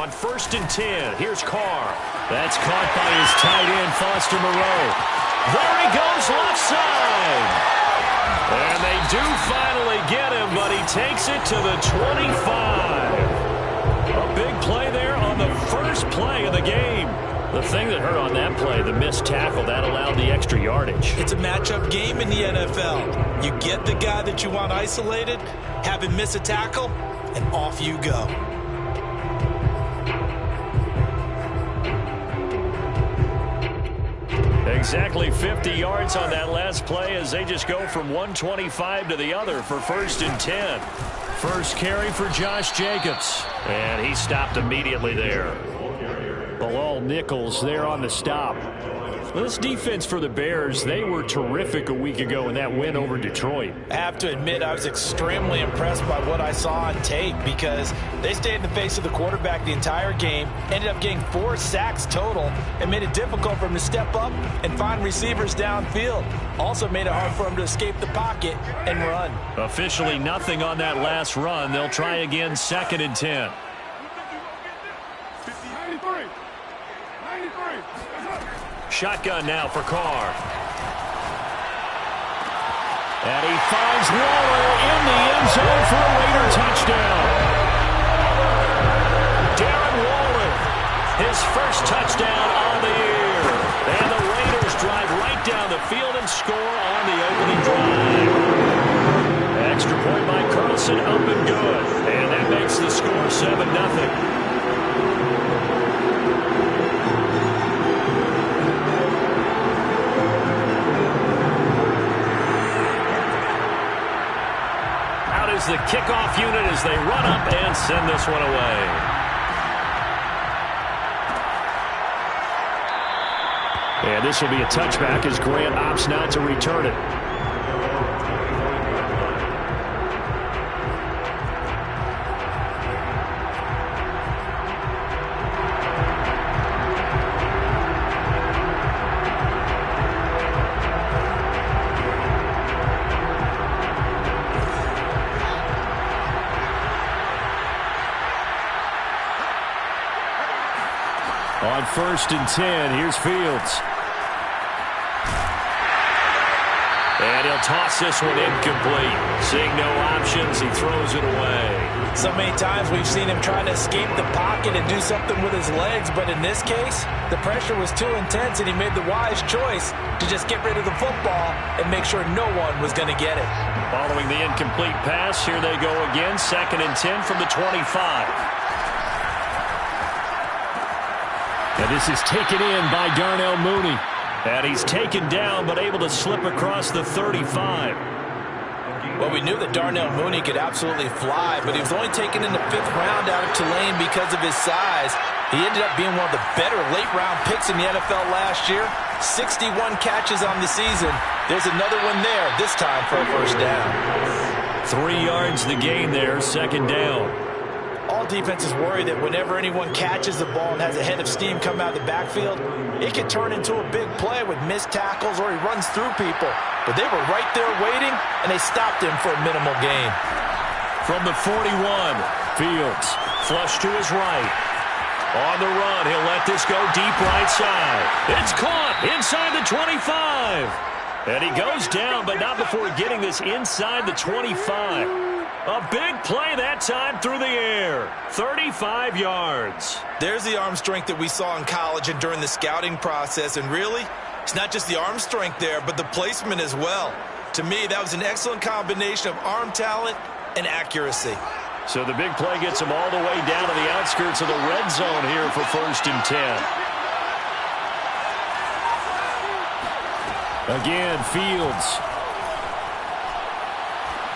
on 1st and 10. Here's Carr. That's caught by his tight end, Foster Moreau. There he goes, left side. And they do finally get him, but he takes it to the 25. A big play there on the first play of the game. The thing that hurt on that play, the missed tackle, that allowed the extra yardage. It's a matchup game in the NFL. You get the guy that you want isolated, have him miss a tackle, and off you go. Exactly 50 yards on that last play as they just go from 125 to the other for 1st and 10. First carry for Josh Jacobs. And he stopped immediately there. Bilal Nichols there on the stop. Well, this defense for the Bears, they were terrific a week ago in that win over Detroit. I have to admit, I was extremely impressed by what I saw on tape because they stayed in the face of the quarterback the entire game, ended up getting 4 sacks total, and made it difficult for him to step up and find receivers downfield. Also made it hard for him to escape the pocket and run. Officially nothing on that last run. They'll try again 2nd and 10. Shotgun now for Carr. And he finds Waller in the end zone for a Raider touchdown. Darren Waller, his first touchdown on the year. And the Raiders drive right down the field and score on the opening drive. Extra point by Carlson, up and good. And that makes the score 7-0. The kickoff unit as they run up and send this one away. And this will be a touchback as Grant opts not to return it. On 1st and 10, here's Fields. And he'll toss this one incomplete. Seeing no options, he throws it away. So many times we've seen him trying to escape the pocket and do something with his legs, but in this case, the pressure was too intense and he made the wise choice to just get rid of the football and make sure no one was going to get it. Following the incomplete pass, here they go again, 2nd and 10 from the 25. And this is taken in by Darnell Mooney. And he's taken down but able to slip across the 35. Well, we knew that Darnell Mooney could absolutely fly, but he was only taken in the 5th round out of Tulane because of his size. He ended up being one of the better late-round picks in the NFL last year. 61 catches on the season. There's another one there, this time for a first down. 3 yards the gain there, 2nd down. All defenses worry that whenever anyone catches the ball and has a head of steam come out of the backfield, it can turn into a big play with missed tackles or he runs through people. But they were right there waiting, and they stopped him for a minimal gain. From the 41, Fields flush to his right. On the run, he'll let this go deep right side. It's caught inside the 25. And he goes down, but not before getting this inside the 25. A big play that time through the air. 35 yards. There's the arm strength that we saw in college and during the scouting process. And really, it's not just the arm strength there, but the placement as well. To me, that was an excellent combination of arm talent and accuracy. So the big play gets him all the way down to the outskirts of the red zone here for 1st and 10. Again, Fields.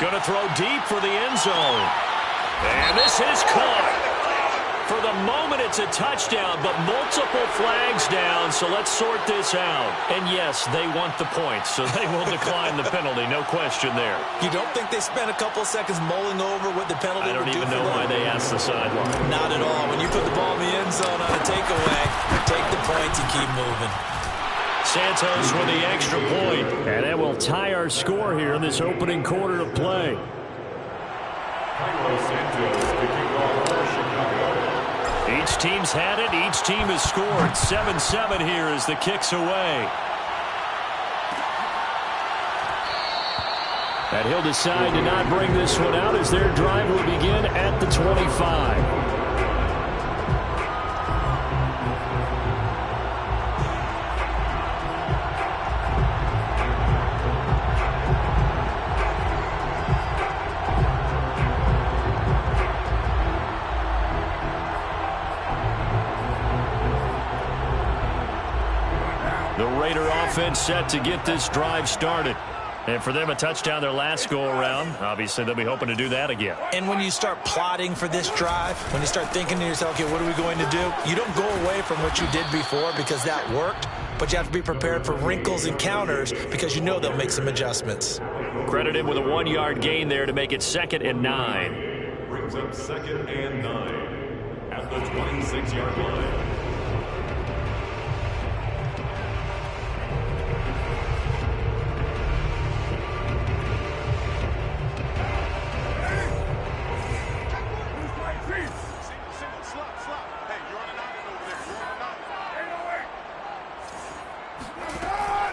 Going to throw deep for the end zone. And this is caught. For the moment, it's a touchdown, but multiple flags down, so let's sort this out. And yes, they want the points, so they will decline the penalty, no question there. You don't think they spent a couple seconds mulling over what the penalty would do for them? I don't even know why they asked the sideline. Not at all. When you put the ball in the end zone on a takeaway, take the points and keep moving. Santos with the extra point. And that will tie our score here in this opening quarter of play. Each team's had it. Each team has scored. 7-7 here as the kick's away. And he'll decide to not bring this one out as their drive will begin at the 25. The Raider offense set to get this drive started. And for them, a touchdown their last go-around. Obviously, they'll be hoping to do that again. And when you start plotting for this drive, when you start thinking to yourself, okay, what are we going to do? You don't go away from what you did before because that worked, but you have to be prepared for wrinkles and counters because you know they'll make some adjustments. Credited with a 1-yard gain there to make it 2nd and 9. Brings up 2nd and 9 at the 26-yard line.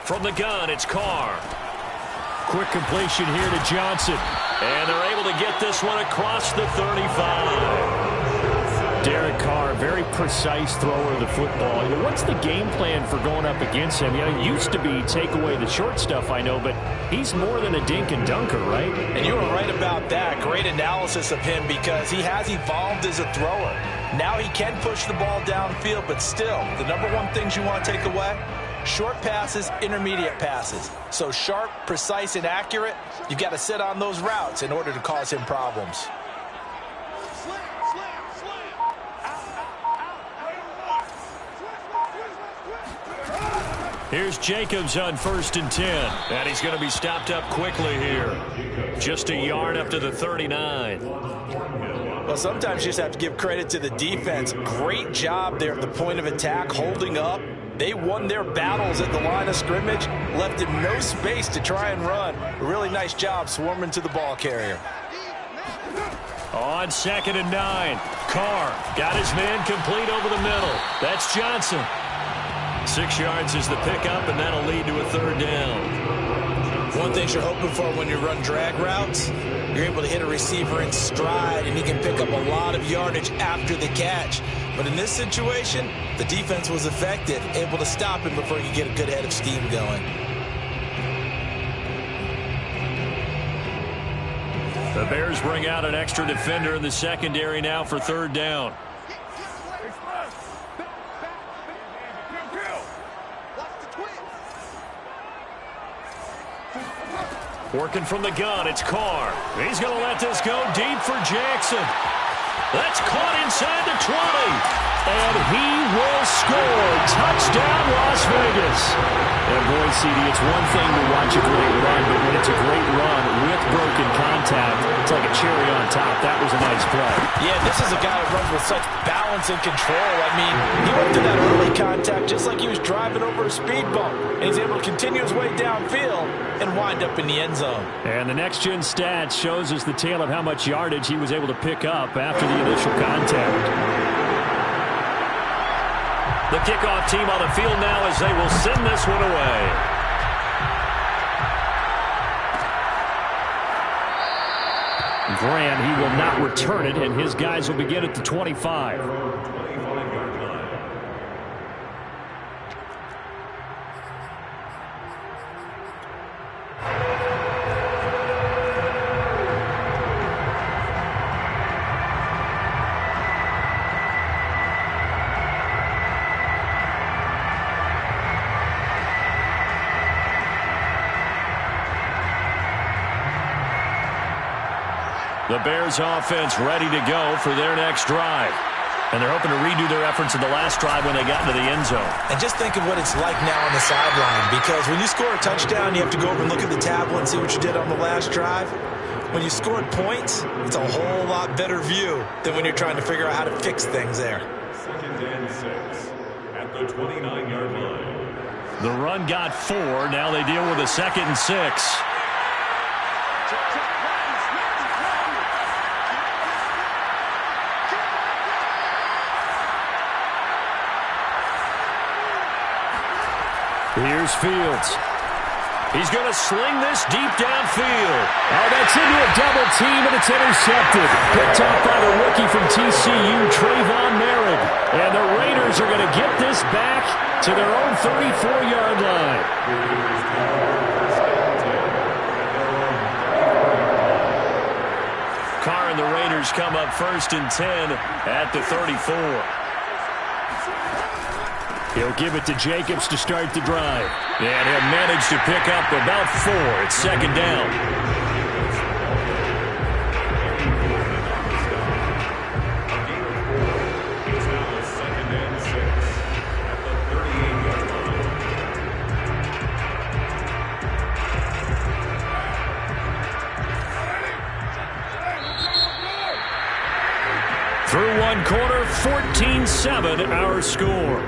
From the gun, it's Carr. Quick completion here to Johnson. And they're able to get this one across the 35. Derek Carr, very precise thrower of the football. You know, what's the game plan for going up against him? You know, it used to be take away the short stuff, I know, but he's more than a dink and dunker, right? And you were right about that. Great analysis of him because he has evolved as a thrower. Now he can push the ball downfield, but still, the number one things you want to take away, short passes, intermediate passes. So sharp, precise, and accurate, you've got to sit on those routes in order to cause him problems. Here's Jacobs on 1st and 10. And he's going to be stopped up quickly here. Just a yard up to the 39. Well, sometimes you just have to give credit to the defense. Great job there at the point of attack, holding up. They won their battles at the line of scrimmage, left him no space to try and run. A really nice job swarming to the ball carrier. On 2nd and 9, Carr got his man complete over the middle. That's Johnson. 6 yards is the pickup, and that'll lead to a 3rd down. One thing you're hoping for when you run drag routes, you're able to hit a receiver in stride, and he can pick up a lot of yardage after the catch. But in this situation, the defense was effective, able to stop him before he could get a good head of steam going. The Bears bring out an extra defender in the secondary now for 3rd down. Working from the gun, it's Carr. He's going to let this go deep for Jackson. That's caught inside the 20. And he will score. Touchdown, Las Vegas. And boy, CD, it's one thing to watch a great run, but when it's a great run with broken contact, it's like a cherry on top. That was a nice play. Yeah, this is a guy that runs with such balance and control. I mean, he went to that early contact just like he was driving over a speed bump. And he's able to continue his way downfield and wind up in the end zone. And the next-gen stats shows us the tale of how much yardage he was able to pick up after the initial contact. The kickoff team on the field now as they will send this one away. Graham, he will not return it, and his guys will begin at the 25. The Bears offense ready to go for their next drive. And they're hoping to redo their efforts in the last drive when they got into the end zone. And just think of what it's like now on the sideline, because when you score a touchdown, you have to go over and look at the tablet and see what you did on the last drive. When you scored points, it's a whole lot better view than when you're trying to figure out how to fix things there. 2nd and 6 at the 29-yard line. The run got 4. Now they deal with a 2nd and 6. Here's Fields. He's going to sling this deep downfield. Oh, that's into a double team, and it's intercepted. Picked off by the rookie from TCU, Trayvon Merritt. And the Raiders are going to get this back to their own 34-yard line. Carr and the Raiders come up 1st and 10 at the 34. He'll give it to Jacobs to start the drive. And he'll manage to pick up about 4. It's 2nd down. Through one quarter, 14-7 our score.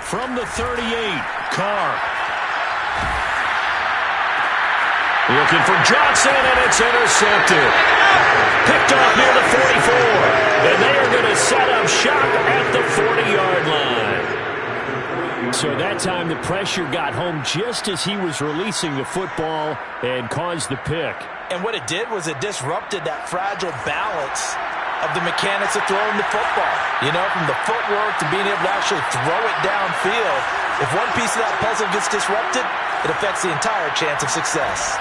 From the 38, Carr. Looking for Johnson, and it's intercepted. Picked off near the 44. And they are going to set up shop at the 40-yard line. So that time the pressure got home just as he was releasing the football and caused the pick. And what it did was it disrupted that fragile balance of the mechanics of throwing the football. You know, from the footwork to being able to actually throw it downfield. If one piece of that puzzle gets disrupted, it affects the entire chance of success.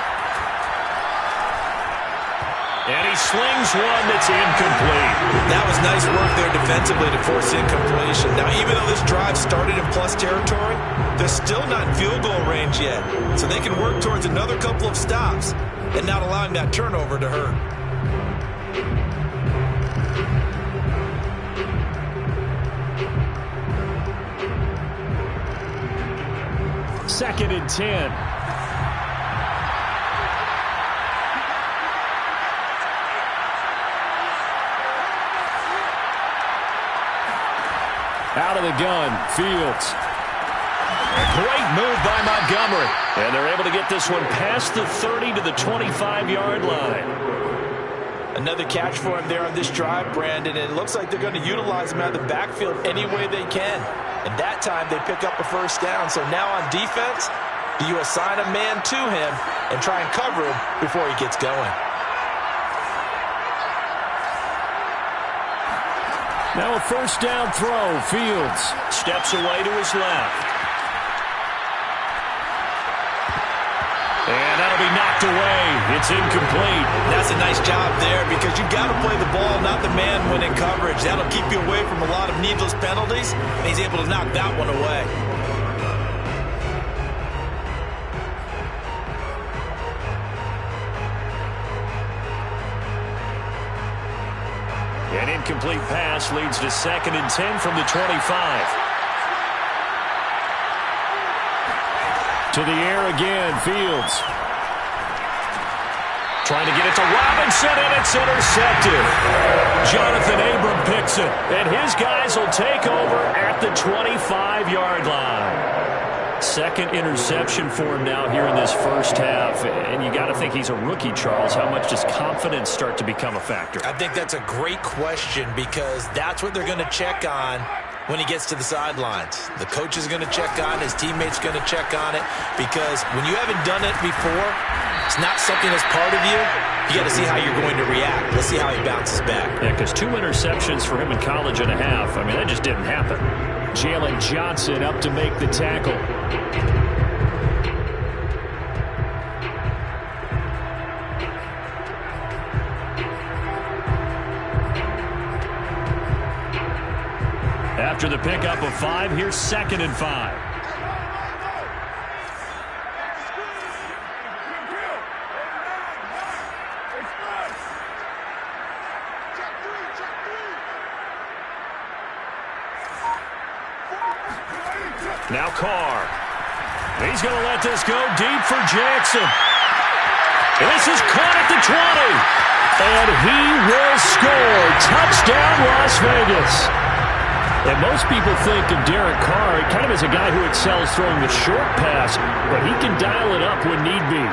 And he slings one that's incomplete. That was nice work there defensively to force incompletion. Now, even though this drive started in plus territory, they're still not in field goal range yet. So they can work towards another couple of stops and not allowing that turnover to hurt. 2nd and 10. Out of the gun, Fields. Great move by Montgomery. And they're able to get this one past the 30 to the 25-yard line. Another catch for him there on this drive, Brandon. And it looks like they're going to utilize him out of the backfield any way they can. And that time they pick up a 1st down. So now on defense, do you assign a man to him and try and cover him before he gets going? Now a 1st down throw. Fields steps away to his left. And that'll be knocked away. It's incomplete. That's a nice job there because you've got to play the ball, not the man when in coverage. That'll keep you away from a lot of needless penalties, and he's able to knock that one away. An incomplete pass leads to 2nd and 10 from the 25. To the air again, Fields. Trying to get it to Robinson, and it's intercepted. Jonathan Abram picks it, and his guys will take over at the 25-yard line. 2nd interception for him now here in this 1st half. And you got to think he's a rookie, Charles. How much does confidence start to become a factor? I think that's a great question because that's what they're going to check on when he gets to the sidelines. The coach is going to check on it. His teammates going to check on it because when you haven't done it before, it's not something that's part of you. You got to see how you're going to react. Let's see how he bounces back. Yeah, because 2 interceptions for him in college and a half. I mean, that just didn't happen. Jalen Johnson up to make the tackle. After the pickup of 5, here's 2nd and 5. Now Carr. He's going to let this go deep for Jackson. And this is caught at the 20. And he will score. Touchdown, Las Vegas. And most people think of Derek Carr kind of as a guy who excels throwing the short pass, but he can dial it up when need be.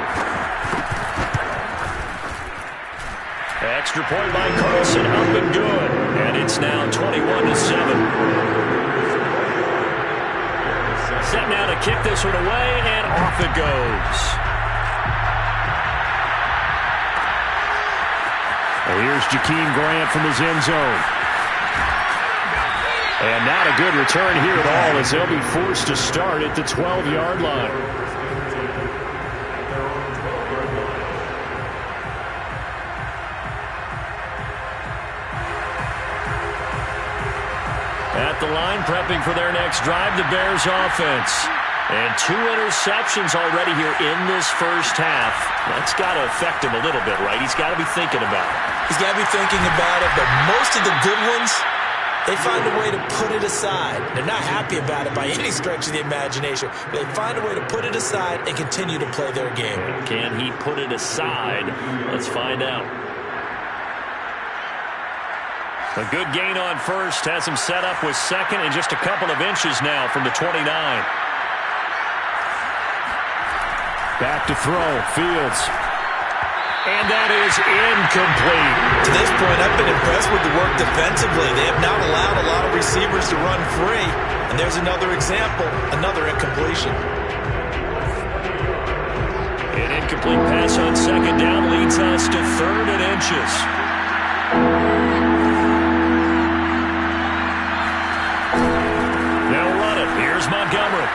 Extra point by Carlson, up and good. And it's now 21-7. Set now to kick this one away, and off it goes. And here's Jakeem Grant from his end zone. And not a good return here at all, as they'll be forced to start at the 12-yard line. At the line, prepping for their next drive, the Bears offense. And 2 interceptions already here in this first half. That's got to affect him a little bit, right? He's got to be thinking about it. He's got to be thinking about it, but most of the good ones, they find a way to put it aside. They're not happy about it by any stretch of the imagination. They find a way to put it aside and continue to play their game. Can he put it aside? Let's find out. A good gain on first has him set up with second and just a couple of inches now from the 29. Back to throw, Fields. And that is incomplete. To this point, I've been impressed with the work defensively. They have not allowed a lot of receivers to run free. And there's another example, another incompletion. An incomplete pass on second down leads us to 3rd and inches. They'll run it. Here's Montgomery.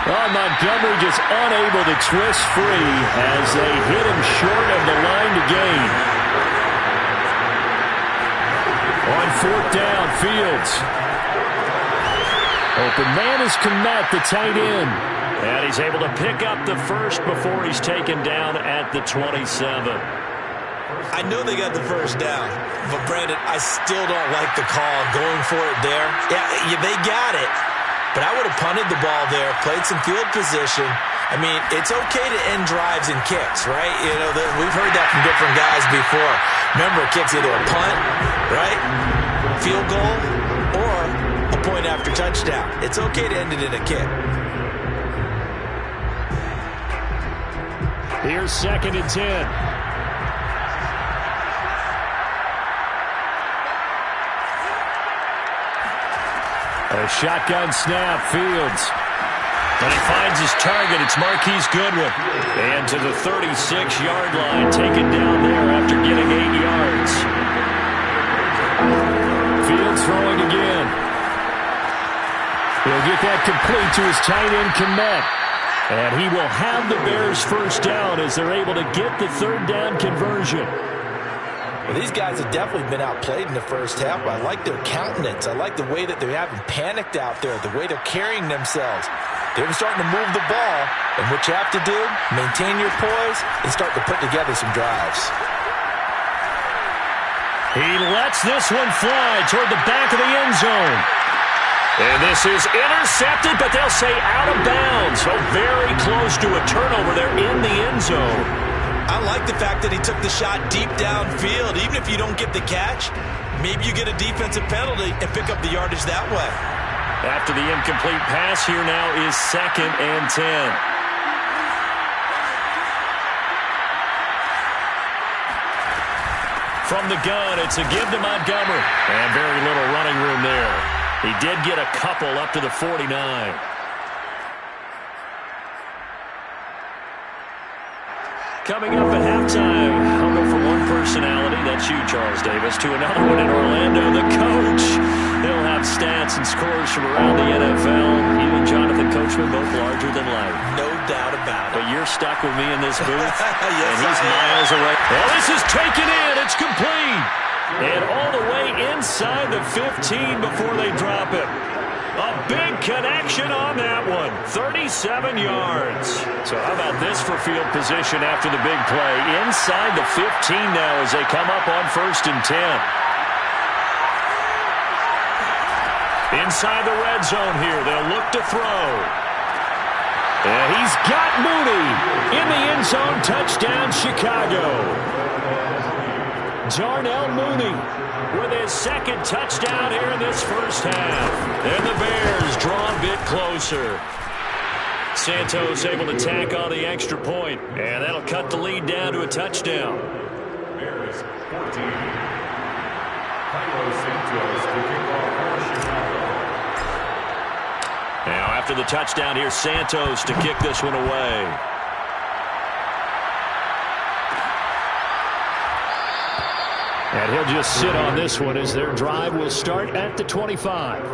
Oh, Montgomery just unable to twist free as they hit him short of the line to gain. On 4th down, Fields. Open man is Kmet, the tight end. And he's able to pick up the first before he's taken down at the 27. I know they got the first down, but Brandon, I still don't like the call going for it there. Yeah, they got it, but I would have punted the ball there, played some field position. I mean, it's okay to end drives and kicks, right? You know, we've heard that from different guys before. Remember, a kick's either a punt, right, field goal, or a point after touchdown. It's okay to end it in a kick. Here's 2nd and 10. A shotgun snap, Fields. And he finds his target. It's Marquise Goodwin. And to the 36-yard line, taken down there after getting 8 yards. Fields throwing again. He'll get that complete to his tight end, Kmet. And he will have the Bears first down as they're able to get the 3rd down conversion. Well, these guys have definitely been outplayed in the first half, but I like their countenance. I like the way that they haven't panicked out there, the way they're carrying themselves. They're starting to move the ball, and what you have to do, maintain your poise and start to put together some drives. He lets this one fly toward the back of the end zone. And this is intercepted, but they'll say out of bounds. So very close to a turnover there in the end zone. I like the fact that he took the shot deep downfield. Even if you don't get the catch, maybe you get a defensive penalty and pick up the yardage that way. After the incomplete pass, here now is 2nd and 10. From the gun, it's a give to Montgomery. And very little running room there. He did get a couple up to the 49. Coming up at halftime, I'll go from one personality, that's you, Charles Davis, to another one in Orlando, the coach. He'll have stats and scores from around the NFL. You and Jonathan Coachman both larger than life. No doubt about it. But you're stuck with me in this booth, Yes, and he's miles away. Well, this is taken in. It's complete. And all the way inside the 15 before they drop it. A big connection on that one. 37 yards. So how about this for field position after the big play? Inside the 15 now as they come up on 1st and 10. Inside the red zone here. They'll look to throw. And he's got Mooney in the end zone. Touchdown, Chicago. Darnell Mooney with his second touchdown here in this first half. And the Bears draw a bit closer. Santos able to tack on the extra point, and that'll cut the lead down to a touchdown. Bears 14. Santos to kick off for Chicago. Now after the touchdown, here's Santos to kick this one away. And he'll just sit on this one as their drive will start at the 25.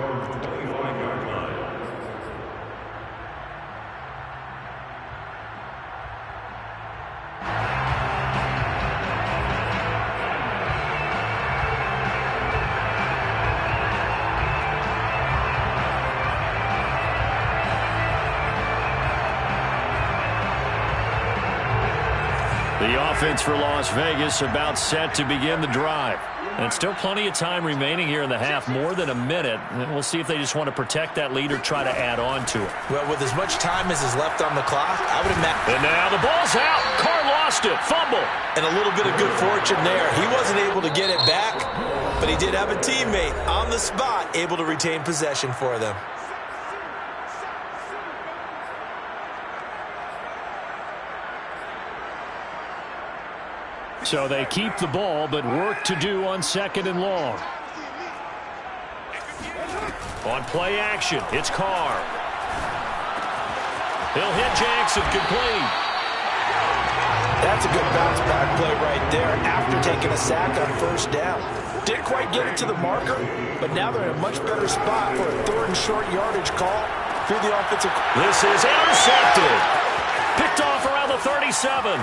The offense for Las Vegas about set to begin the drive. And still plenty of time remaining here in the half, more than a minute. And we'll see if they just want to protect that lead or try to add on to it. Well, with as much time as is left on the clock, I would imagine. And now the ball's out. Carr lost it. Fumble. And a little bit of good fortune there. He wasn't able to get it back, but he did have a teammate on the spot able to retain possession for them. So they keep the ball, but work to do on second and long. On play action, it's Carr. He'll hit Jackson complete. That's a good bounce back play right there after taking a sack on first down. Didn't quite get it to the marker, but now they're in a much better spot for a third and short yardage call through the offensive. This is intercepted. Picked off around the 37.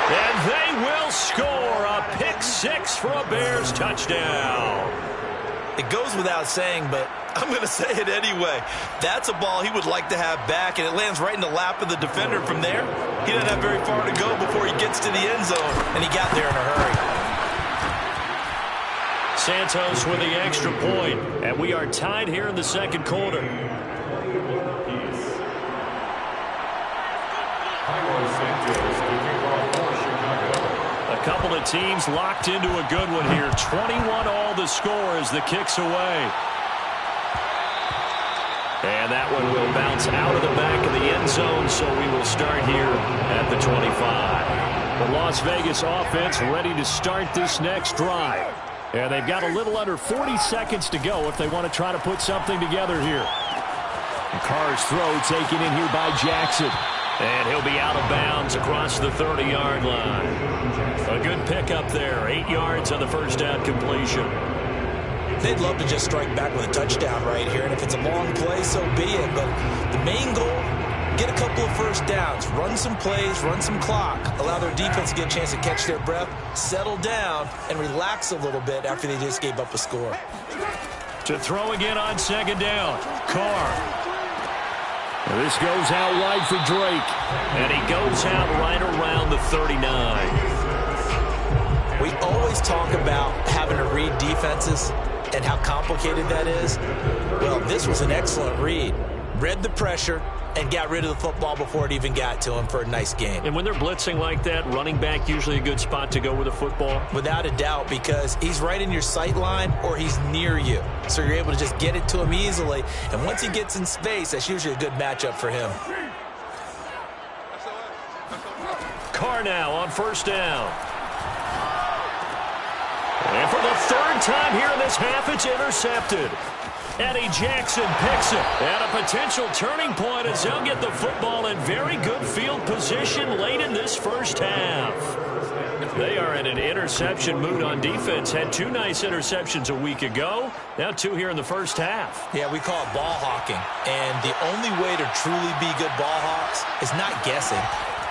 And they will score a pick six for a Bears touchdown. It goes without saying, but I'm going to say it anyway. That's a ball he would like to have back, and it lands right in the lap of the defender from there. He doesn't have very far to go before he gets to the end zone, and he got there in a hurry. Santos with the extra point, and we are tied here in the second quarter. A couple of teams locked into a good one here. 21 all the score as the kick's away. And that one will bounce out of the back of the end zone, so we will start here at the 25. The Las Vegas offense ready to start this next drive. And they've got a little under 40 seconds to go if they want to try to put something together here. And Carr's throw taken in here by Jackson. And he'll be out of bounds across the 30-yard line. A good pickup there. 8 yards on the first down completion. They'd love to just strike back with a touchdown right here. And if it's a long play, so be it. But the main goal, get a couple of first downs. Run some plays, run some clock. Allow their defense to get a chance to catch their breath, settle down, and relax a little bit after they just gave up a score. To throw again on second down. Carr. This goes out wide for Drake. And he goes out right around the 39. We always talk about having to read defenses and how complicated that is. Well, this was an excellent read. Read the pressure and got rid of the football before it even got to him for a nice gain. And when they're blitzing like that, running back usually a good spot to go with the football? Without a doubt, because he's right in your sight line or he's near you. So you're able to just get it to him easily. And once he gets in space, that's usually a good matchup for him. Carr now on first down. And for the third time here in this half, it's intercepted. Eddie Jackson picks it. And a potential turning point as they'll get the football in very good field position late in this first half. They are in an interception mood on defense. Had 2 nice interceptions a week ago. Now 2 here in the first half. Yeah, we call it ball hawking. And the only way to truly be good ball hawks is not guessing.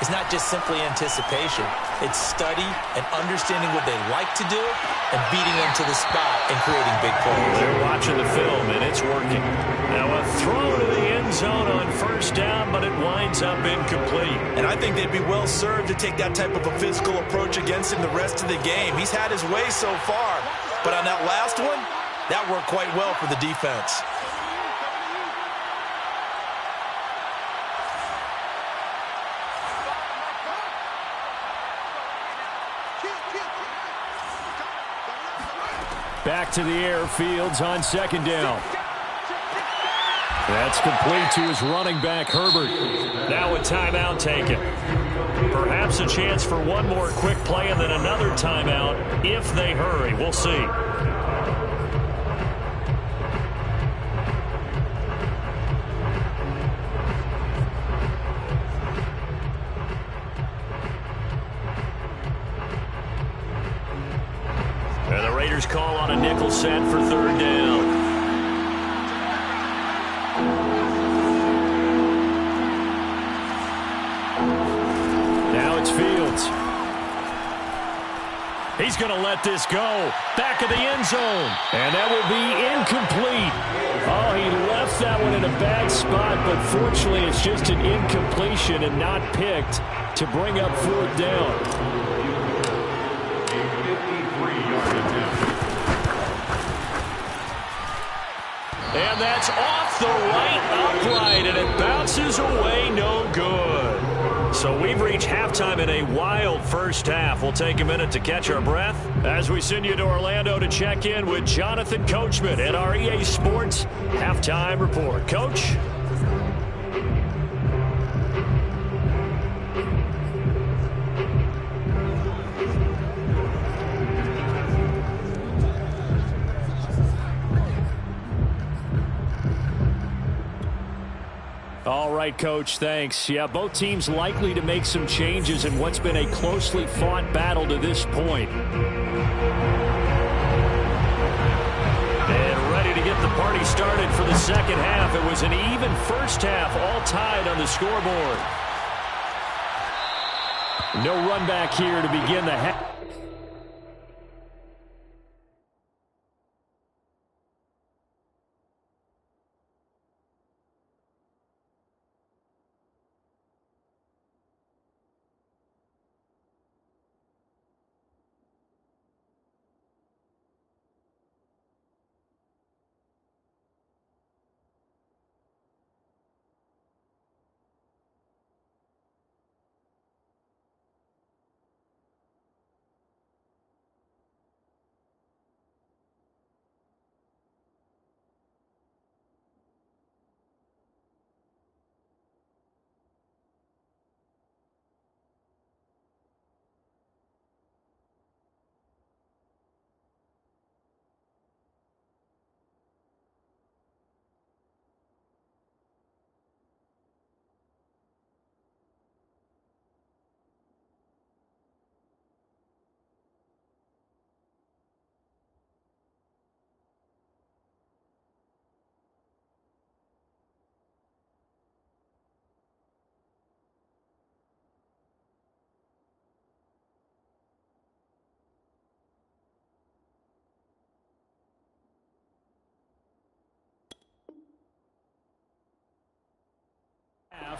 It's not just simply anticipation. It's study and understanding what they like to do and beating them to the spot and creating big plays. They're watching the film, and it's working. Now a throw to the end zone on first down, but it winds up incomplete. And I think they'd be well served to take that type of a physical approach against him the rest of the game. He's had his way so far, but on that last one, that worked quite well for the defense. Back to the air, Fields on second down. That's complete to his running back, Herbert. Now a timeout taken. Perhaps a chance for one more quick play and then another timeout if they hurry. We'll see. And the Raiders call on a nickel set for third down. Now it's Fields. He's going to let this go. Back of the end zone. And that will be incomplete. Oh, he left that one in a bad spot, but fortunately it's just an incompletion and not picked to bring up fourth down. And that's off the right upright, and it bounces away no good. So we've reached halftime in a wild first half. We'll take a minute to catch our breath as we send you to Orlando to check in with Jonathan Coachman at our EA Sports Halftime Report. Coach? All right, Coach, thanks. Yeah, both teams likely to make some changes in what's been a closely fought battle to this point. And ready to get the party started for the second half. It was an even first half, all tied on the scoreboard. No run back here to begin the half.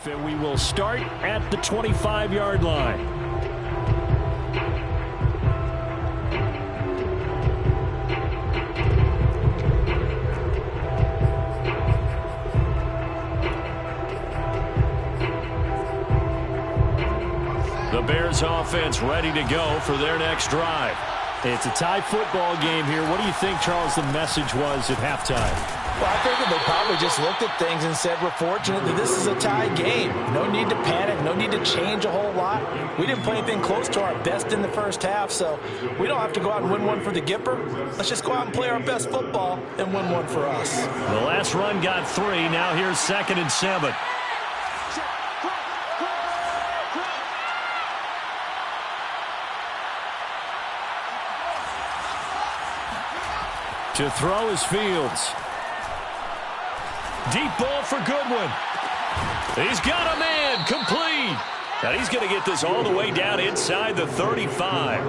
And we will start at the 25-yard line. The Bears offense ready to go for their next drive. It's a tie football game here. What do you think, Charles, the message was at halftime? Well, I think that they probably just looked at things and said, we're fortunate that this is a tie game. No need to panic. No need to change a whole lot. We didn't play anything close to our best in the first half, so we don't have to go out and win one for the Gipper. Let's just go out and play our best football and win one for us. The last run got 3. Now here's 2nd and 7. To throw is Fields. Deep ball for Goodwin. He's got a man, complete. And he's going to get this all the way down inside the 35.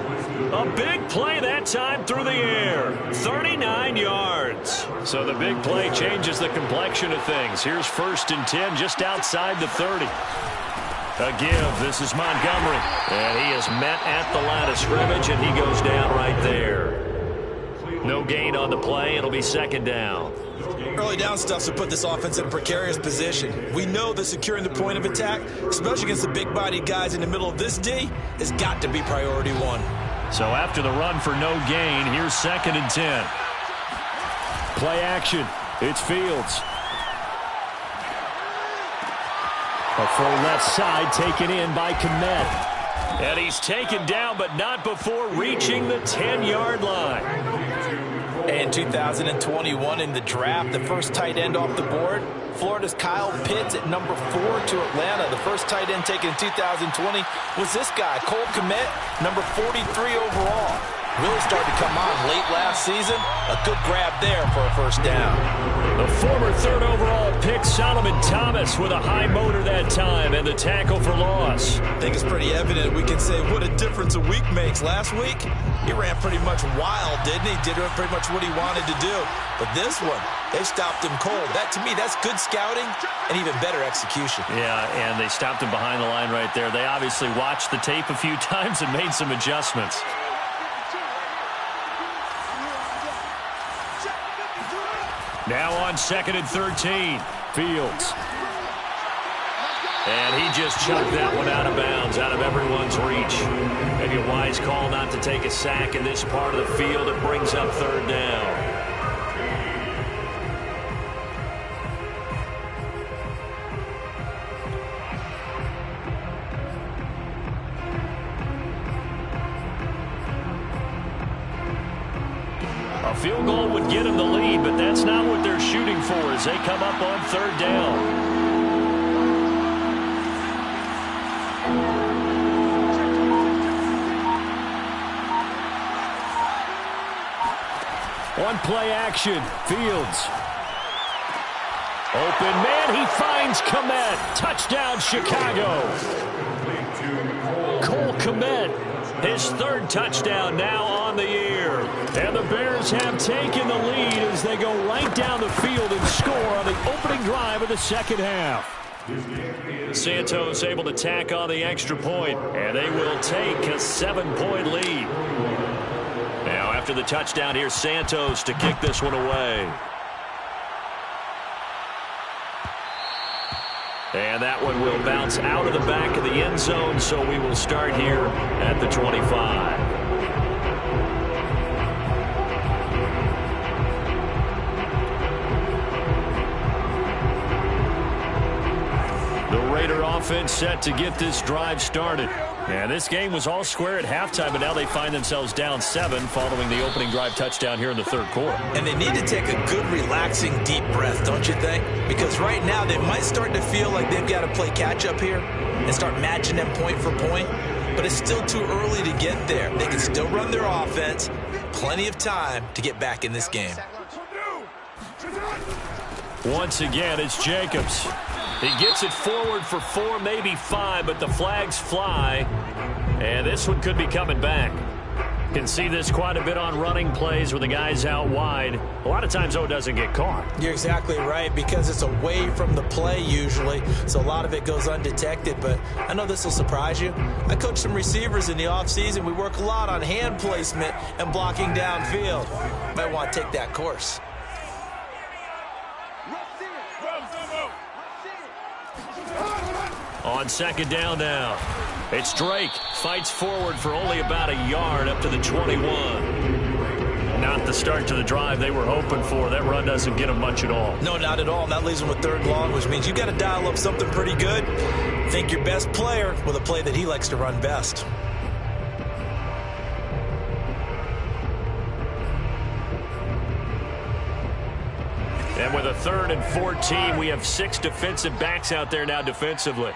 A big play that time through the air. 39 yards. So the big play changes the complexion of things. Here's 1st and 10 just outside the 30. A give. This is Montgomery. And he is met at the line of scrimmage, and he goes down right there. No gain on the play. It'll be 2nd down. Early down stuff to put this offense in a precarious position. We know that securing the point of attack, especially against the big-bodied guys in the middle of this D, has got to be priority 1. So after the run for no gain, here's 2nd and 10. Play action. It's Fields. A full left side taken in by Kmet. And he's taken down, but not before reaching the 10-yard line. In 2021 in the draft, the first tight end off the board, Florida's Kyle Pitts at number 4 to Atlanta. The first tight end taken in 2020 was this guy, Cole Kmet, number 43 overall. Really started to come on late last season. A good grab there for a first down. The former 3rd overall pick, Solomon Thomas, with a high motor that time, and the tackle for loss. I think it's pretty evident we can say what a difference a week makes. Last week, he ran pretty much wild, didn't he? Did pretty much what he wanted to do. But this one, they stopped him cold. That, to me, that's good scouting and even better execution. Yeah, and they stopped him behind the line right there. They obviously watched the tape a few times and made some adjustments. Now on 2nd and 13, Fields. And he just chucked that one out of bounds, out of everyone's reach. Maybe a wise call not to take a sack in this part of the field. It brings up 3rd down. A field goal would get him the lead, but that's not what they're shooting for as they come up on 3rd down. One play action. Fields. Open man. He finds Kmet. Touchdown, Chicago. Cole Kmet. His 3rd touchdown now on the year. And the Bears have taken the lead as they go right down the field and score on the opening drive of the 2nd half. Santos able to tack on the extra point, and they will take a 7-point lead. Now after the touchdown, here's Santos to kick this one away. And that one will bounce out of the back of the end zone, so we will start here at the 25. The Raider offense set to get this drive started. And this game was all square at halftime, but now they find themselves down 7 following the opening drive touchdown here in the 3rd quarter. And they need to take a good, relaxing, deep breath, don't you think? Because right now they might start to feel like they've got to play catch-up here and start matching them point for point. But it's still too early to get there. They can still run their offense. Plenty of time to get back in this game. Once again, it's Jacobs. He gets it forward for 4, maybe 5, but the flags fly. And this one could be coming back. Can see this quite a bit on running plays where the guy's out wide. A lot of times, though, it doesn't get caught. You're exactly right, because it's away from the play usually, so a lot of it goes undetected. But I know this will surprise you. I coach some receivers in the offseason. We work a lot on hand placement and blocking downfield. Might want to take that course. On 2nd down now, it's Drake. Fights forward for only about a yard up to the 21. Not the start to the drive they were hoping for. That run doesn't get them much at all. No, not at all. And that leaves them with 3rd long, which means you've got to dial up something pretty good. Think your best player with a play that he likes to run best. And with a 3rd and 14, we have 6 defensive backs out there now defensively.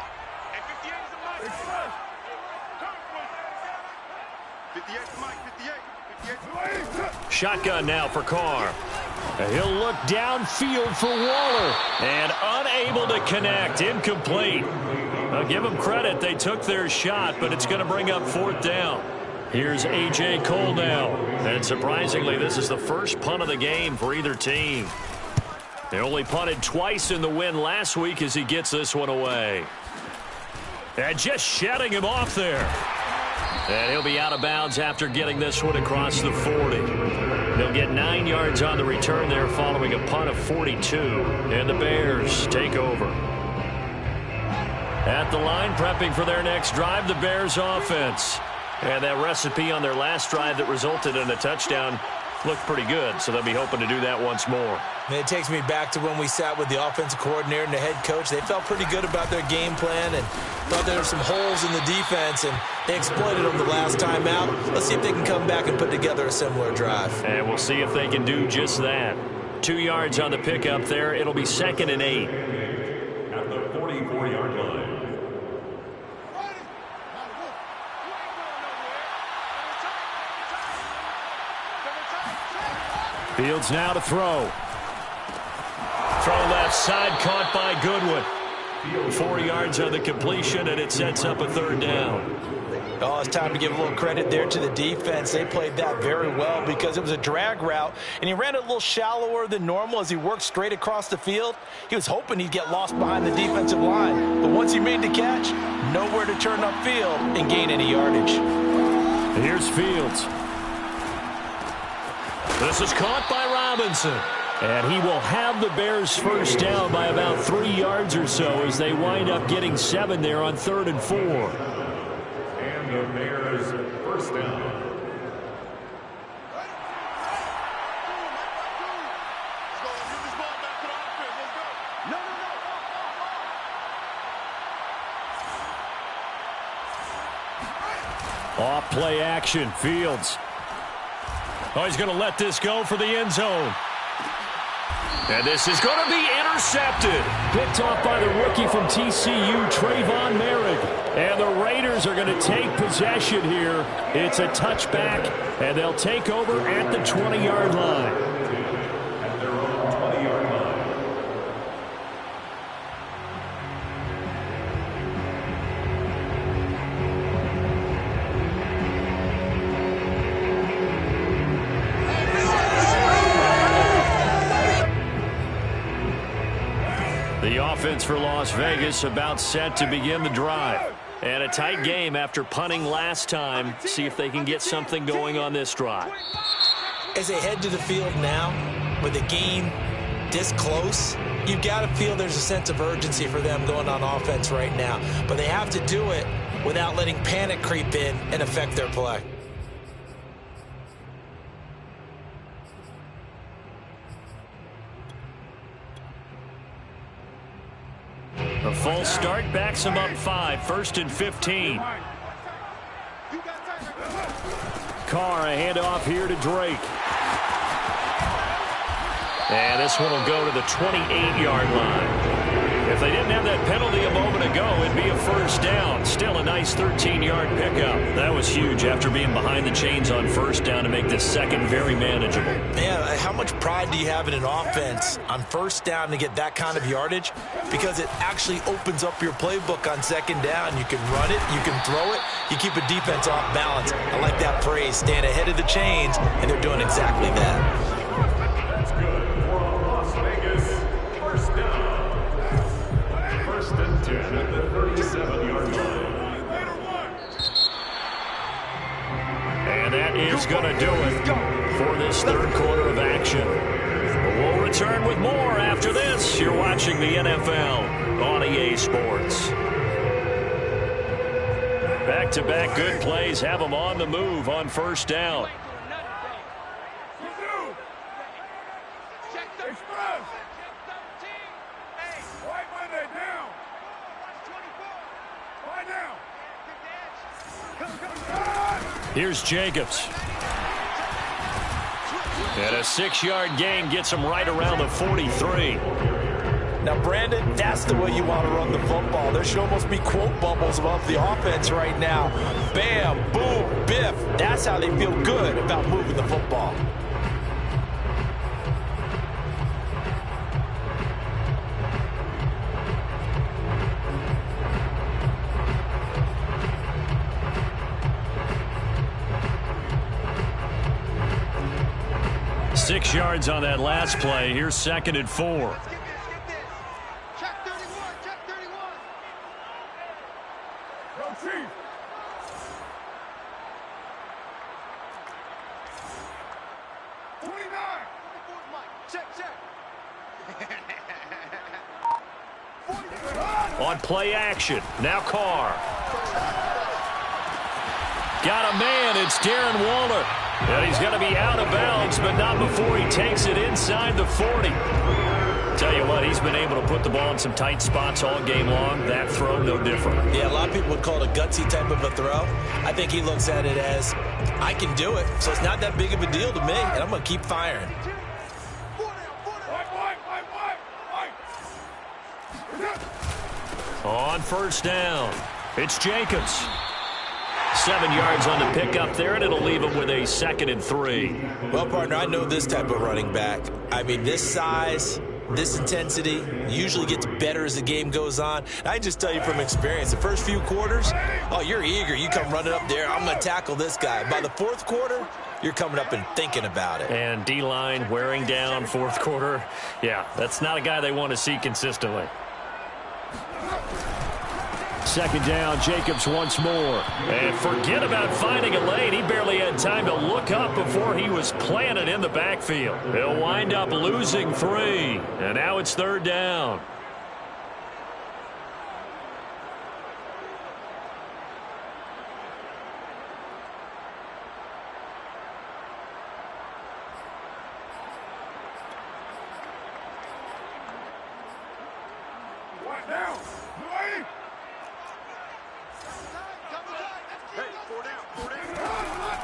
Shotgun now for Carr. And he'll look downfield for Waller. And unable to connect. Incomplete. I'll give them credit. They took their shot, but it's going to bring up 4th down. Here's A.J. Cole now. And surprisingly, this is the first punt of the game for either team. They only punted twice in the win last week as he gets this one away. And just shedding him off there. And he'll be out of bounds after getting this one across the 40. They'll get 9 yards on the return there following a punt of 42. And the Bears take over. At the line, prepping for their next drive, the Bears offense. And that recipe on their last drive that resulted in a touchdown looked pretty good, so they'll be hoping to do that once more. And it takes me back to when we sat with the offensive coordinator and the head coach. They felt pretty good about their game plan and thought there were some holes in the defense, and they exploited them the last time out. Let's see if they can come back and put together a similar drive. And we'll see if they can do just that. 2 yards on the pickup there. It'll be 2nd and 8. At the 44-yard line. Fields now to throw. Throw left side, caught by Goodwin. 4 yards on the completion, and it sets up a 3rd down. Oh, it's time to give a little credit there to the defense. They played that very well because it was a drag route, and he ran it a little shallower than normal as he worked straight across the field. He was hoping he'd get lost behind the defensive line, but once he made the catch, nowhere to turn upfield and gain any yardage. Here's Fields. This is caught by Robinson. And he will have the Bears first down by about 3 yards or so as they wind up getting 7 there on 3rd and 4. And the Bears first down. Off play action, Fields. Oh, he's going to let this go for the end zone. And this is going to be intercepted. Picked off by the rookie from TCU, Trayvon Merritt. And the Raiders are going to take possession here. It's a touchback, and they'll take over at the 20-yard line. At their own 20-yard line. The offense for Las Vegas about set to begin the drive. And a tight game after punting last time. See if they can get something going on this drive. As they head to the field now, with the game this close, you've got to feel there's a sense of urgency for them going on offense right now. But they have to do it without letting panic creep in and affect their play. A full start backs him up 5, 1st and 15. Carr, a handoff here to Drake. And this one will go to the 28-yard line. If they didn't have that penalty a moment ago, it'd be a first down. Still a nice 13-yard pickup. That was huge after being behind the chains on first down to make this second very manageable. Man, how much pride do you have in an offense on first down to get that kind of yardage? Because it actually opens up your playbook on second down. You can run it, you can throw it, you keep a defense off balance. I like that phrase, staying ahead of the chains, and they're doing exactly that. That's good for Las Vegas. First down. 1st and 10 at the 37-yard line. And that is going to do it for this 3rd quarter of action. We'll return with more after this. You're watching the NFL on EA Sports. Back-to-back good plays have them on the move on first down. Here's Jacobs. And a 6-yard gain gets him right around the 43. Now, Brandon, that's the way you want to run the football. There should almost be quote bubbles above the offense right now. Bam, boom, biff. That's how they feel good about moving the football. Six yards on that last play. Here's 2nd and 4. Check 31, check 31. Go Chief. On play action. Now Carr. Got a man. It's Darren Waller. And he's going to be out of bounds, but not before he takes it inside the 40. Tell you what, he's been able to put the ball in some tight spots all game long. That throw, no different. Yeah, a lot of people would call it a gutsy type of a throw. I think he looks at it as, I can do it, so it's not that big of a deal to me, and I'm going to keep firing. On first down, it's Jacobs. 7 yards on the pickup there, and it'll leave him with a 2nd and 3. Well, partner, I know this type of running back. I mean, this size, this intensity usually gets better as the game goes on. I just tell you from experience, the first few quarters, oh, you're eager. You come running up there, I'm going to tackle this guy. By the fourth quarter, you're coming up and thinking about it. And D-line wearing down fourth quarter. Yeah, that's not a guy they want to see consistently. 2nd down, Jacobs once more. And forget about finding a lane. He barely had time to look up before he was planted in the backfield. He'll wind up losing 3. And now it's 3rd down.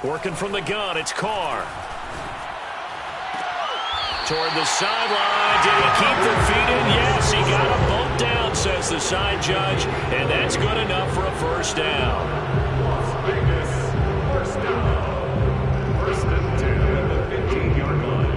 Working from the gun, it's Carr. Toward the sideline. Did he keep the feet in? Yes, he got a bump down, says the side judge. And that's good enough for a first down. Las Vegas, first down. 1st and 10 at the 15-yard line.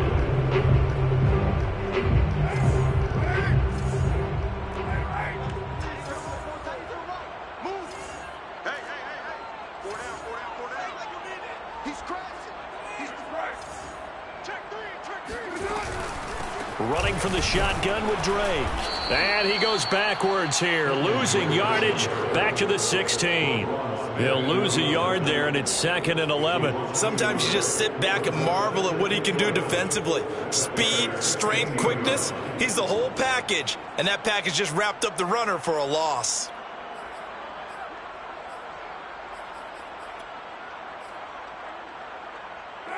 Running from the shotgun with Drake. And he goes backwards here, losing yardage back to the 16. He'll lose a yard there, and it's 2nd and 11. Sometimes you just sit back and marvel at what he can do defensively. Speed, strength, quickness, he's the whole package. And that package just wrapped up the runner for a loss.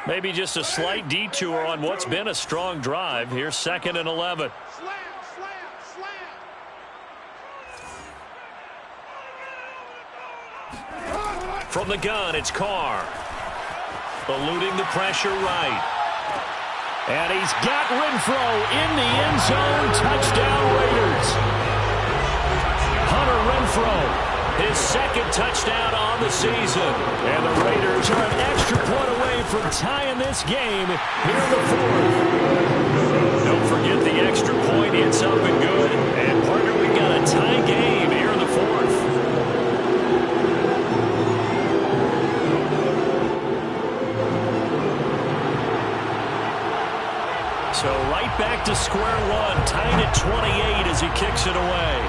Maybe just a slight detour on what's been a strong drive. Here's 2nd and 11. Slam, slam, slam. From the gun, it's Carr. Eluding the pressure right. And he's got Renfro in the end zone. Touchdown, Raiders. Hunter Renfro, his 2nd touchdown on the season. And the Raiders are an extra point away from tying this game here in the 4th. Don't forget the extra point. It's up and good. And, partner, we've got a tie game here in the 4th. So right back to square one. Tied at 28 as he kicks it away.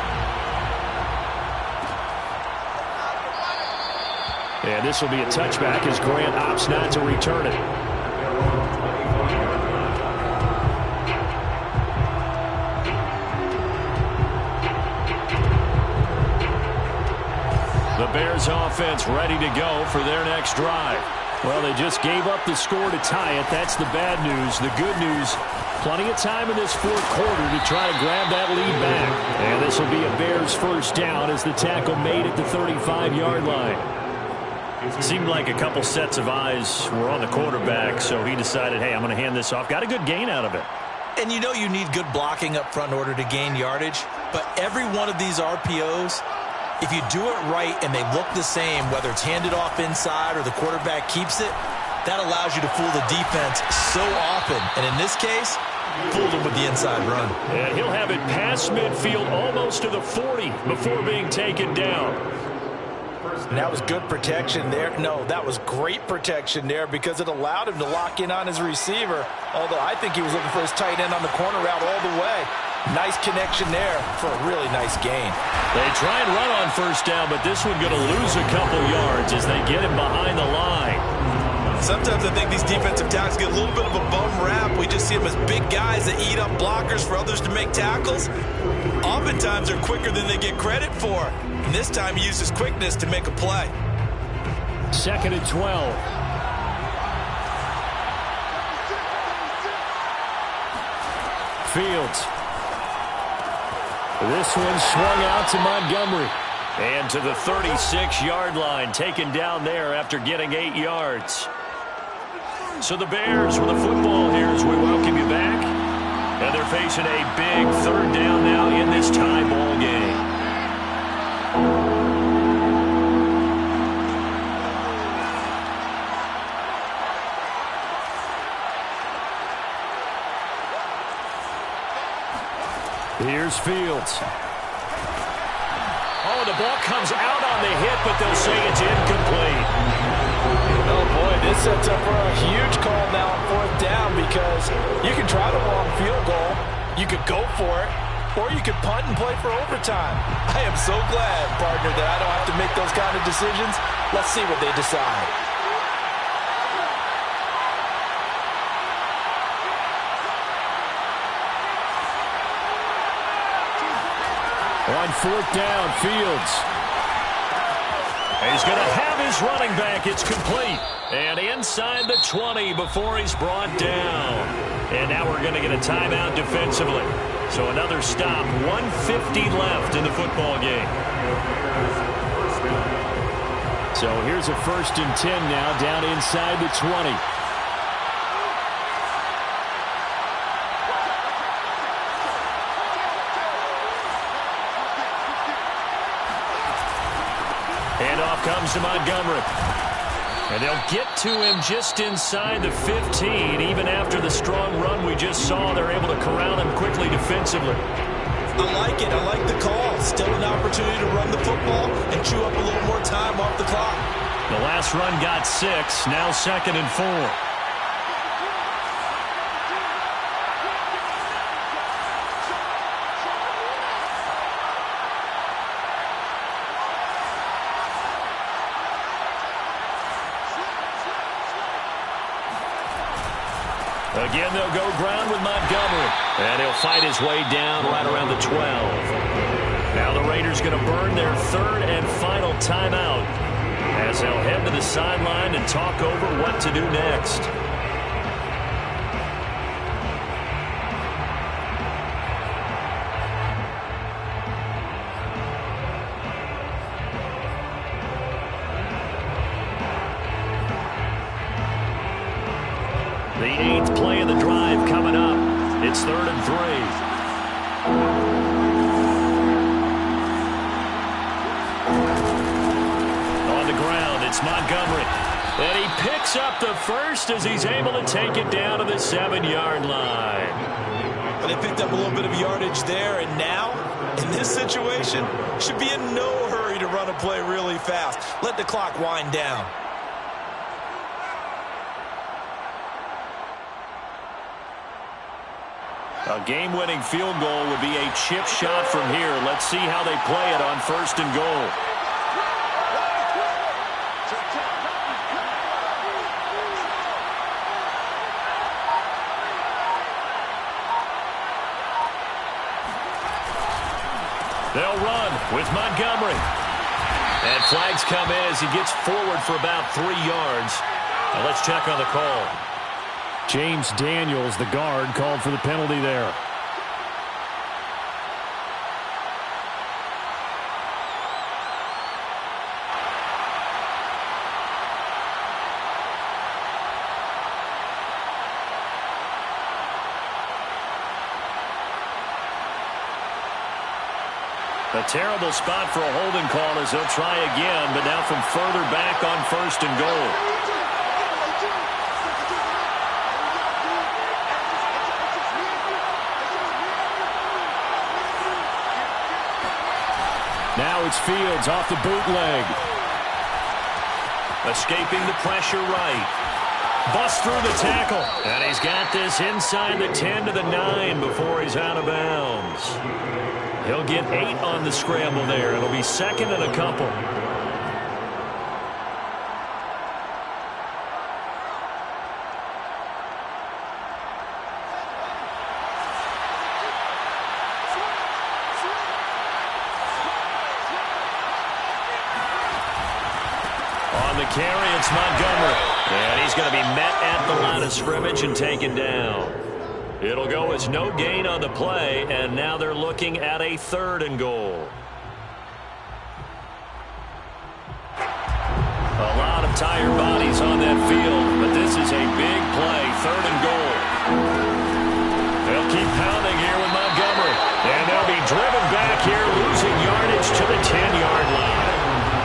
And this will be a touchback as Grant opts not to return it. The Bears offense ready to go for their next drive. Well, they just gave up the score to tie it. That's the bad news. The good news, plenty of time in this 4th quarter to try to grab that lead back. And this will be a Bears first down as the tackle made at the 35-yard line. It seemed like a couple sets of eyes were on the quarterback, so he decided, hey, I'm going to hand this off. Got a good gain out of it. And you know you need good blocking up front in order to gain yardage. But every one of these RPOs, if you do it right and they look the same, whether it's handed off inside or the quarterback keeps it, that allows you to fool the defense so often. And in this case, fooled him with the inside run. And he'll have it past midfield almost to the 40 before being taken down. And that was good protection there. No, that was great protection there because it allowed him to lock in on his receiver. Although I think he was looking for his tight end on the corner route all the way. Nice connection there for a really nice gain. They try and run on first down, but this one going to lose a couple yards as they get him behind the line. Sometimes I think these defensive tackles get a little bit of a bum rap. We just see them as big guys that eat up blockers for others to make tackles. Oftentimes they're quicker than they get credit for. And this time he used his quickness to make a play. 2nd and 12. Fields. This one swung out to Montgomery. And to the 36-yard line, taken down there after getting 8 yards. So the Bears with the football here as we welcome you back. And they're facing a big 3rd down now in this tie ball game. Here's Fields. Oh, the ball comes out on the hit, but they'll say it's incomplete. Oh, boy, this sets up for a huge call now on 4th down because you can try the long field goal, you could go for it, or you could punt and play for overtime. I am so glad, partner, that I don't have to make those kind of decisions. Let's see what they decide. On 4th down, Fields. He's going to have his running back. It's complete. And inside the 20 before he's brought down. And now we're going to get a timeout defensively. So another stop. 1:50 left in the football game. So here's a 1st and 10 now down inside the 20. Handoff comes to Montgomery. And they'll get to him just inside the 15. Even after the strong run we just saw, they're able to corral him quickly defensively. I like it. I like the call. Still an opportunity to run the football and chew up a little more time off the clock. The last run got 6. Now 2nd and 4. Again, they'll go ground with Montgomery. And he'll fight his way down right around the 12. Now the Raiders going to burn their 3rd and final timeout as they'll head to the sideline and talk over what to do next. The 8th play of the drive coming up. It's 3rd and 3. On the ground, it's Montgomery. And he picks up the first as he's able to take it down to the 7-yard line. But they picked up a little bit of yardage there, and now, in this situation, should be in no hurry to run a play really fast. Let the clock wind down. A game-winning field goal would be a chip shot from here. Let's see how they play it on 1st and goal. They'll run with Montgomery. And flags come in as he gets forward for about 3 yards. Now let's check on the call. James Daniels, the guard, called for the penalty there. A terrible spot for a holding call as they'll try again, but now from further back on 1st and goal. Now it's Fields off the bootleg. Escaping the pressure right. Busts through the tackle. And he's got this inside the 10 to the 9 before he's out of bounds. He'll get 8 on the scramble there. It'll be 2nd and a couple. On On the carry, it's Montgomery. And he's going to be met at the line of scrimmage and taken down. It'll go as no gain on the play, and now they're looking at a 3rd and goal. A lot of tired bodies on that field, but this is a big play, 3rd and goal. They'll keep pounding here with Montgomery, and they'll be driven back here, losing yardage to the 10-yard line.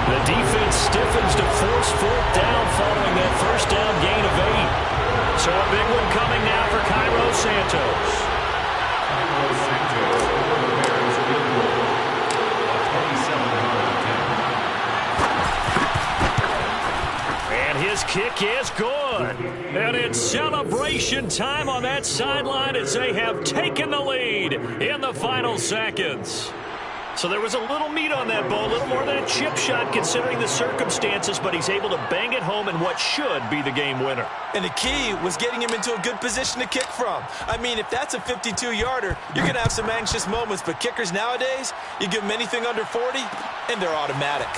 The defense stiffens to force 4th down following that 1st down gain of 8. So a big one coming now for Cairo Santos. Cairo Santos for the Bears field goal. A 27-yard attempt. And his kick is good. And it's celebration time on that sideline as they have taken the lead in the final seconds. So there was a little meat on that ball, a little more than a chip shot considering the circumstances, but he's able to bang it home in what should be the game winner. And the key was getting him into a good position to kick from. I mean, if that's a 52-yarder, you're going to have some anxious moments, but kickers nowadays, you give them anything under 40, and they're automatic.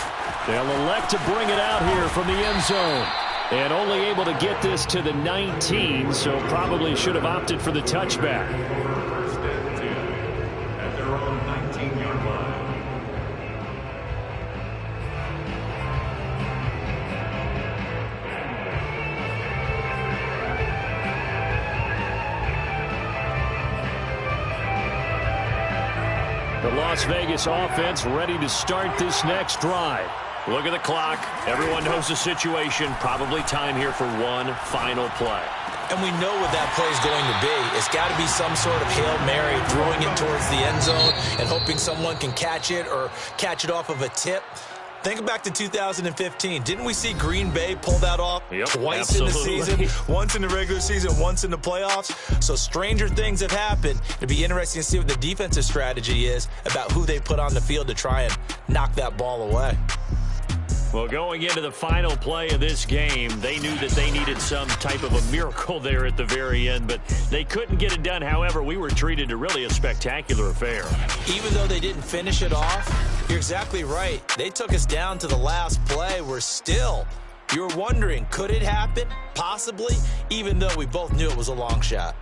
They'll elect to bring it out here from the end zone. And only able to get this to the 19, so probably should have opted for the touchback. 1st and 10 at their own 19-yard line. The Las Vegas offense ready to start this next drive. Look at the clock. Everyone knows the situation. Probably time here for one final play. And we know what that play is going to be. It's got to be some sort of Hail Mary, throwing it towards the end zone and hoping someone can catch it or catch it off of a tip. Think back to 2015. Didn't we see Green Bay pull that off twice absolutely. in the season? Once in the regular season, once in the playoffs. So stranger things have happened. It'd be interesting to see what the defensive strategy is about who they put on the field to try and knock that ball away. Well, going into the final play of this game, they knew that they needed some type of a miracle there at the very end, but they couldn't get it done. However, we were treated to really a spectacular affair. Even though they didn't finish it off, you're exactly right. They took us down to the last play. We're still, you were wondering, could it happen? Possibly, even though we both knew it was a long shot.